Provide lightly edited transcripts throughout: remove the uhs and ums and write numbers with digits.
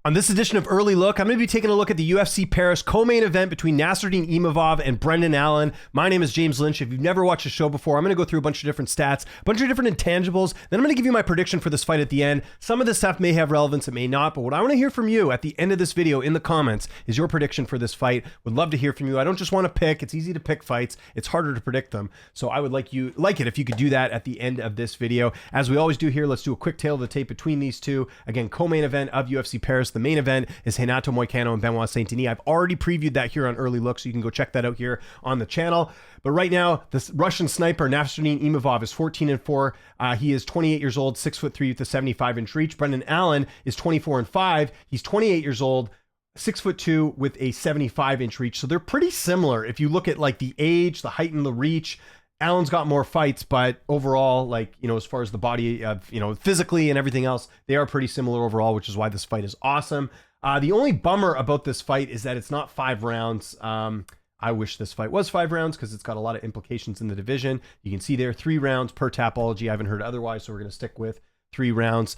On this edition of Early Look, I'm going to be taking a look at the UFC Paris co-main event between Nassourdine Imavov and Brendan Allen. My name is James Lynch. If you've never watched the show before, I'm going to go through a bunch of different stats, a bunch of different intangibles. Then I'm going to give you my prediction for this fight at the end. Some of this stuff may have relevance, it may not, but what I want to hear from you at the end of this video in the comments is your prediction for this fight. Would love to hear from you. I don't just want to pick. It's easy to pick fights. It's harder to predict them. So I would like it if you could do that at the end of this video. As we always do here, let's do a quick tail of the tape between these two. Again, co-main event of UFC Paris. The main event is Renato Moicano and Benoit Saint-Denis. I've already previewed that here on Early Look, so you can go check that out here on the channel. But right now, this Russian sniper, Nassourdine Imavov, is 14-4. He is 28 years old, 6'3" with a 75-inch reach. Brendan Allen is 24-5. He's 28 years old, 6'2" with a 75-inch reach. So they're pretty similar. If you look at like the age, the height, and the reach, Allen's got more fights, but overall, like, you know, as far as the body, physically and everything else, they are pretty similar overall, which is why this fight is awesome. The only bummer about this fight is that it's not 5 rounds. I wish this fight was 5 rounds because it's got a lot of implications in the division. You can see there 3 rounds per Tapology. I haven't heard otherwise, so we're going to stick with 3 rounds.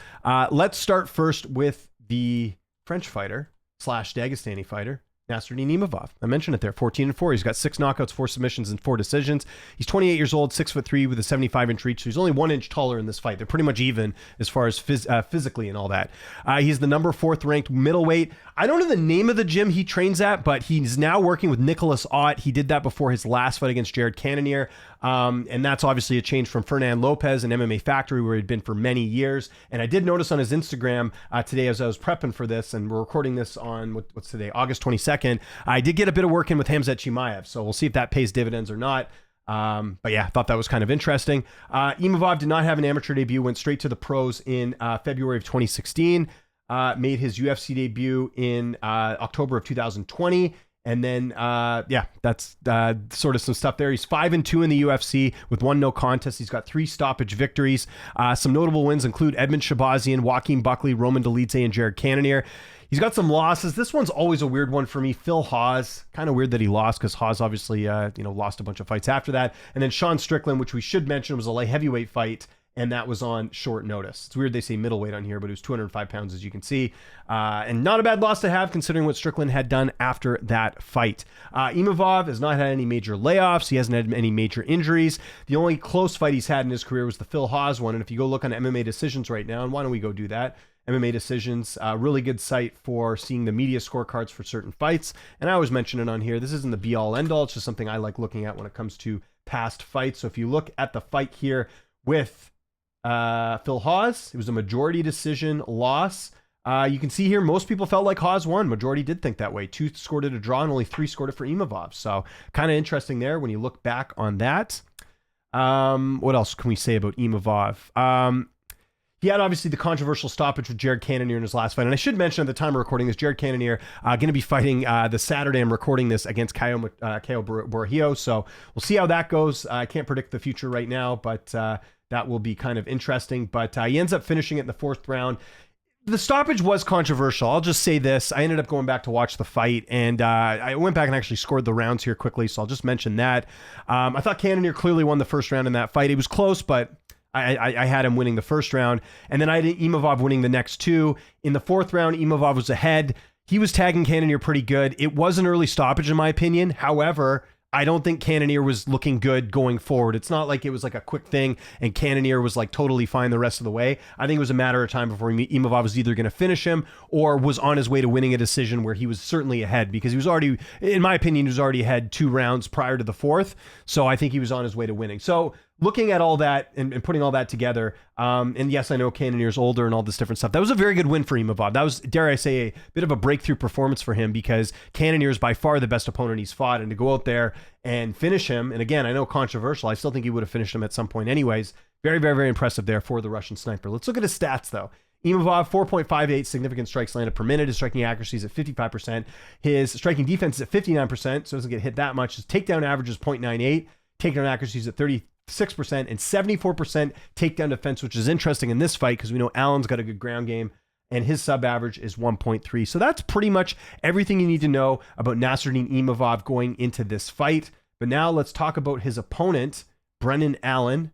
Let's start first with the French fighter / Dagestani fighter, Nassourdine Imavov. I mentioned it there, 14-4. He's got 6 knockouts, 4 submissions, and 4 decisions. He's 28 years old, 6'3" with a 75-inch reach. So he's only 1 inch taller in this fight. They're pretty much even as far as physically and all that. He's the number 4th ranked middleweight. I don't know the name of the gym he trains at, but he's now working with Nicholas Ott. He did that before his last fight against Jared Cannonier. And that's obviously a change from Fernand Lopez and MMA Factory, where he'd been for many years. And I did notice on his Instagram today as I was prepping for this, and we're recording this on, what's today, August 22nd, I did get a bit of work in with Khamzat Chimaev. So we'll see if that pays dividends or not. But yeah, I thought that was kind of interesting. Imavov did not have an amateur debut, went straight to the pros in February of 2016, made his UFC debut in October of 2020. And then, that's sort of some stuff there. He's 5-2 in the UFC with 1 no contest. He's got 3 stoppage victories. Some notable wins include Edmund Shabazian, Joaquin Buckley, Roman Dolidze, and Jared Cannonier. He's got some losses. This one's always a weird one for me. Phil Hawes, kind of weird that he lost because Hawes obviously, lost a bunch of fights after that. And then Sean Strickland, which we should mention was a light heavyweight fight, and that was on short notice. It's weird they say middleweight on here, but it was 205 pounds, as you can see. And not a bad loss to have, considering what Strickland had done after that fight. Imavov has not had any major layoffs. He hasn't had any major injuries. The only close fight he's had in his career was the Phil Hawes one. And if you go look on MMA Decisions right now, and why don't we go do that? MMA Decisions, really good site for seeing the media scorecards for certain fights. And I always mention it on here. This isn't the be-all, end-all. It's just something I like looking at when it comes to past fights. So if you look at the fight here with Phil Hawes, it was a majority decision loss. You can see here, most people felt like Hawes won. Majority did think that way. 2 scored it a draw, and only 3 scored it for Imavov. So kind of interesting there when you look back on that. What else can we say about Imavov? He had obviously the controversial stoppage with Jared Cannonier in his last fight. And I should mention at the time of recording this, Jared Cannonier going to be fighting the Saturday I'm recording this against Caio Borrahio. So we'll see how that goes. I can't predict the future right now, but that will be kind of interesting. But he ends up finishing it in the 4th round. The stoppage was controversial. I'll just say this. I ended up going back to watch the fight, and I went back and actually scored the rounds here quickly, so I'll just mention that. I thought Cannonier clearly won the 1st round in that fight. It was close, but I had him winning the 1st round, and then I had Imavov winning the next 2. In the 4th round, Imavov was ahead. He was tagging Cannonier pretty good. It was an early stoppage in my opinion. However, I don't think Cannonier was looking good going forward. It's not like it was like a quick thing and Cannonier was like totally fine the rest of the way. I think it was a matter of time before Imavov was either going to finish him or was on his way to winning a decision where he was certainly ahead, because he was already, in my opinion, he was already ahead 2 rounds prior to the 4th. So I think he was on his way to winning. So looking at all that and putting all that together, and yes, I know Cannonier's older and all this different stuff. That was a very good win for Imavov. That was, dare I say, a bit of a breakthrough performance for him, because Cannonier is by far the best opponent he's fought, and to go out there and finish him, and again, I know controversial, I still think he would have finished him at some point anyways. Very, very, very impressive there for the Russian sniper. Let's look at his stats though. Imavov, 4.58 significant strikes landed per minute. His striking accuracy is at 55%. His striking defense is at 59%, so doesn't get hit that much. His takedown average is 0.98. Takedown accuracy is at 36% and 74% takedown defense, which is interesting in this fight because we know Allen's got a good ground game, and his sub average is 1.3. So that's pretty much everything you need to know about Nassourdine Imavov going into this fight. But now let's talk about his opponent, Brendan Allen,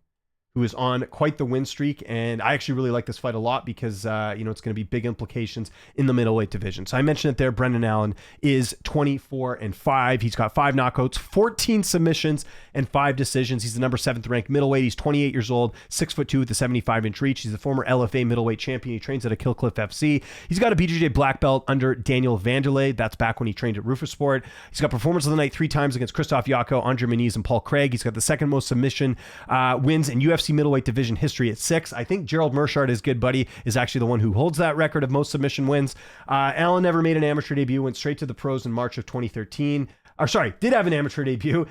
who is on quite the win streak. And I actually really like this fight a lot because, it's going to be big implications in the middleweight division. So I mentioned it there. Brendan Allen is 24-5. He's got 5 knockouts, 14 submissions, and 5 decisions. He's the number 7th ranked middleweight. He's 28 years old, 6'2" with a 75-inch reach. He's the former LFA middleweight champion. He trains at a Killcliff FC. He's got a BJJ black belt under Daniel Vanderlei. That's back when he trained at Rufasport. He's got performance of the night 3 times against Christoph Yako, Andre Muniz, and Paul Craig. He's got the second most submission wins in UFC middleweight division history at 6. I think Gerald Mershard, his good buddy, is actually the one who holds that record of most submission wins. Allen never made an amateur debut, went straight to the pros in March of 2013. Did have an amateur debut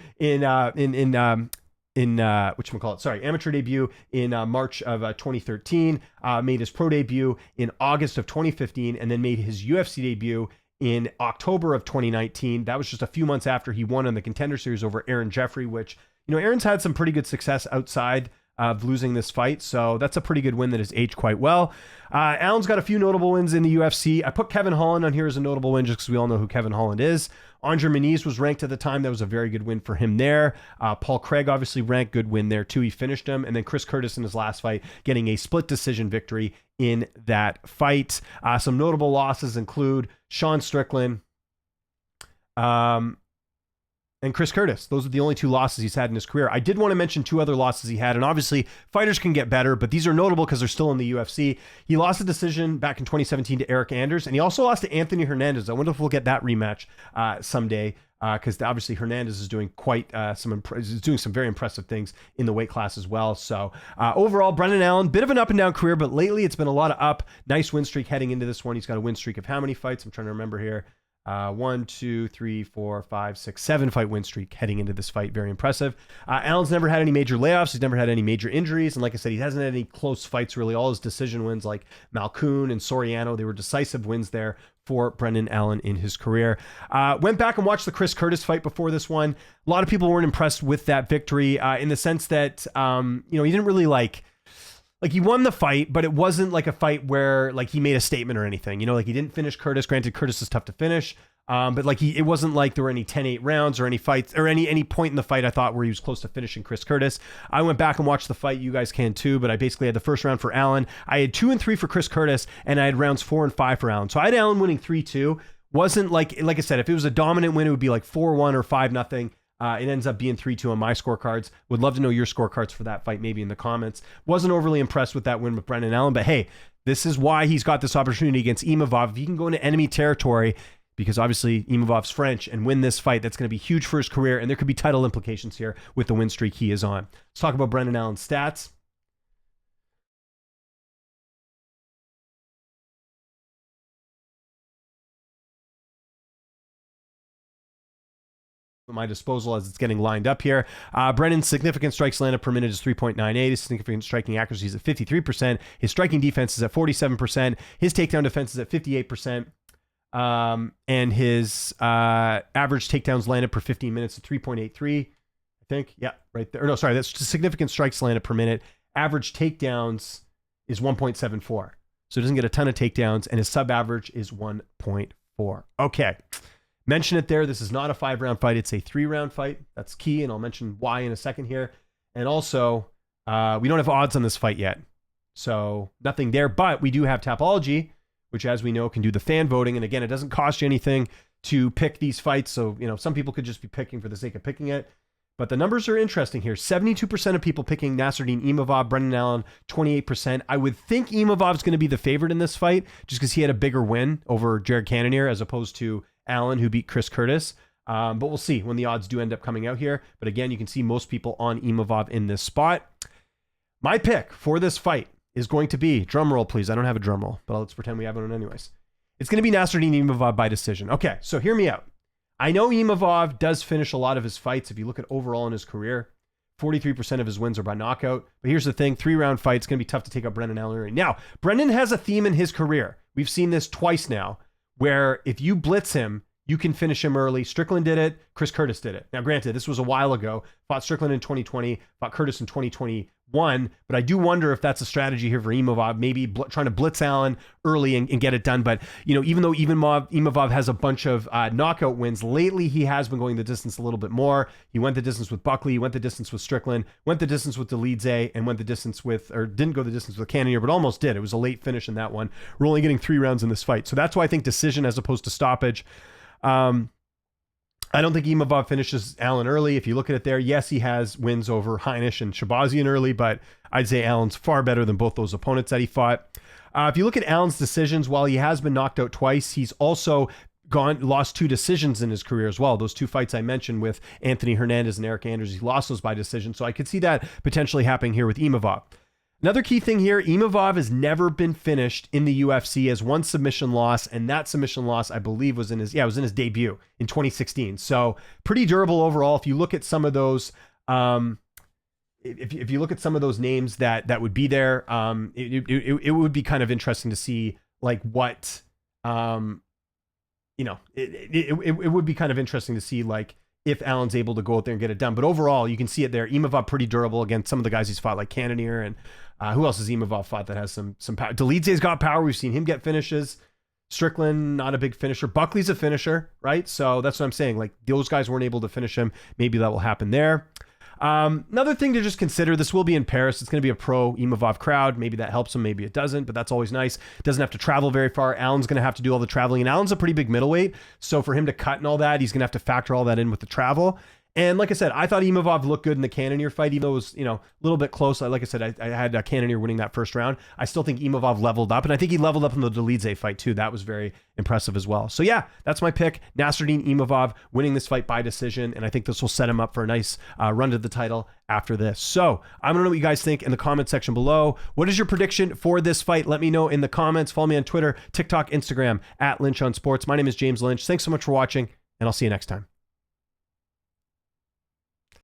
amateur debut in March of 2013, made his pro debut in August of 2015, and then made his UFC debut in October of 2019. That was just a few months after he won on the Contender Series over Aaron Jeffrey, which, Aaron's had some pretty good success outside of losing this fight, so that's a pretty good win that has aged quite well. Allen's got a few notable wins in the UFC. I put Kevin Holland on here as a notable win just because we all know who Kevin Holland is. Andre Muniz was ranked at the time. That was a very good win for him there. Paul Craig obviously ranked, good win there too. He finished him. And then Chris Curtis in his last fight getting a split decision victory in that fight. Some notable losses include Sean Strickland, and Chris Curtis. Those are the only 2 losses he's had in his career. I did want to mention 2 other losses he had, and obviously fighters can get better, but these are notable because they're still in the UFC. He lost a decision back in 2017 to Eric Anders, and he also lost to Anthony Hernandez. I wonder if we'll get that rematch someday, because obviously Hernandez is doing doing some very impressive things in the weight class as well. So overall, Brendan Allen, bit of an up and down career, but lately it's been a lot of up. Nice win streak heading into this one. He's got a win streak of how many fights? I'm trying to remember here. 1, 2, 3, 4, 5, 6, 7 fight win streak heading into this fight. Very impressive. Allen's never had any major layoffs. He's never had any major injuries. And like I said, he hasn't had any close fights really. All his decision wins like Malkoun and Soriano, they were decisive wins there for Brendan Allen in his career. Went back and watched the Chris Curtis fight before this one. A lot of people weren't impressed with that victory in the sense that, he didn't really like he won the fight, but it wasn't like a fight where like he made a statement or anything, he didn't finish Curtis. Granted, Curtis is tough to finish. But it wasn't like there were any 10-8 rounds or any fights or any point in the fight I thought where he was close to finishing Chris Curtis. I went back and watched the fight. You guys can too, but I basically had the first round for Allen. I had 2 and 3 for Chris Curtis, and I had rounds 4 and 5 for Allen. So I had Allen winning 3-2. Wasn't like I said, if it was a dominant win, it would be like 4-1 or 5-0. It ends up being 3-2 on my scorecards. Would love to know your scorecards for that fight, maybe in the comments. Wasn't overly impressed with that win with Brendan Allen, but hey, this is why he's got this opportunity against Imavov. If he can go into enemy territory, because obviously Imavov's French, and win this fight, that's going to be huge for his career, and there could be title implications here with the win streak he is on. Let's talk about Brendan Allen's stats. At my disposal as it's getting lined up here. Brendan's significant strikes landed per minute is 3.98. His significant striking accuracy is at 53%. His striking defense is at 47%. His takedown defense is at 58%. And his average takedowns landed per 15 minutes at 3.83, I think. Yeah, right there. Or no, sorry, that's significant strikes landed per minute. Average takedowns is 1.74. So he doesn't get a ton of takedowns, and his sub-average is 1.4. Okay. Mention it there. This is not a 5-round fight. It's a 3-round fight. That's key, and I'll mention why in a second here. And also, we don't have odds on this fight yet. So nothing there, but we do have Tapology, which, as we know, can do the fan voting. And again, it doesn't cost you anything to pick these fights. So, some people could just be picking for the sake of picking it. But the numbers are interesting here. 72% of people picking Nassourdine Imavov, Brendan Allen, 28%. I would think Imavov's going to be the favorite in this fight just because he had a bigger win over Jared Cannonier as opposed to Allen, who beat Chris Curtis. But we'll see when the odds do end up coming out here. But again, you can see most people on Imavov in this spot. My pick for this fight is going to be, drum roll please, I don't have a drum roll, but let's pretend we have one anyways. It's going to be Nassourdine Imavov by decision. Okay, so hear me out. I know Imavov does finish a lot of his fights. If you look at overall in his career, 43% of his wins are by knockout. But here's the thing, 3-round fights, going to be tough to take out Brendan Allen. Now, Brendan has a theme in his career. We've seen this twice now, where if you blitz him, you can finish him early. Strickland did it. Chris Curtis did it. Now, granted, this was a while ago. Fought Strickland in 2020, fought Curtis in 2021. won, but I do wonder if that's a strategy here for Imavov, maybe trying to blitz Allen early and get it done. But, even though Imavov has a bunch of knockout wins, lately he has been going the distance a little bit more. He went the distance with Buckley, he went the distance with Strickland, went the distance with Delidze, and went the distance didn't go the distance with Cannonier, but almost did. It was a late finish in that one. We're only getting 3 rounds in this fight. So that's why I think decision as opposed to stoppage. I don't think Imavov finishes Allen early. If you look at it there, yes, he has wins over Heinisch and Shabazian early, but I'd say Allen's far better than both those opponents that he fought. If you look at Allen's decisions, while he has been knocked out twice, he's also lost 2 decisions in his career as well. Those 2 fights I mentioned with Anthony Hernandez and Eric Anders, he lost those by decision. So I could see that potentially happening here with Imavov. Another key thing here, Imavov has never been finished in the UFC, as 1 submission loss, and that submission loss, I believe, was in his debut in 2016. So pretty durable overall. If you look at some of those, if you look at some of those names that would be there, it would be kind of interesting to see like what, it would be kind of interesting to see like if Allen's able to go out there and get it done. But overall, you can see it there. Imavov pretty durable against some of the guys he's fought, like Cannonier, and who else has Imavov fought that has some power? Delidze's got power. We've seen him get finishes. Strickland, not a big finisher. Buckley's a finisher, right? So that's what I'm saying. Like, those guys weren't able to finish him. Maybe that will happen there. Another thing to just consider, this will be in Paris. It's going to be a pro Imavov crowd. Maybe that helps him, maybe it doesn't, but that's always nice. Doesn't have to travel very far. Allen's going to have to do all the traveling, and Allen's a pretty big middleweight, so for him to cut and all that, he's going to have to factor all that in with the travel. And like I said, I thought Imavov looked good in the Cannonier fight, even though it was, a little bit close. Like I said, I had Cannonier winning that first round. I still think Imavov leveled up, and I think he leveled up in the Delidze fight too. That was very impressive as well. So yeah, that's my pick. Nassourdine Imavov winning this fight by decision, and I think this will set him up for a nice run to the title after this. So I want to know what you guys think in the comment section below. What is your prediction for this fight? Let me know in the comments. Follow me on Twitter, TikTok, Instagram, @LynchOnSports. My name is James Lynch. Thanks so much for watching, and I'll see you next time.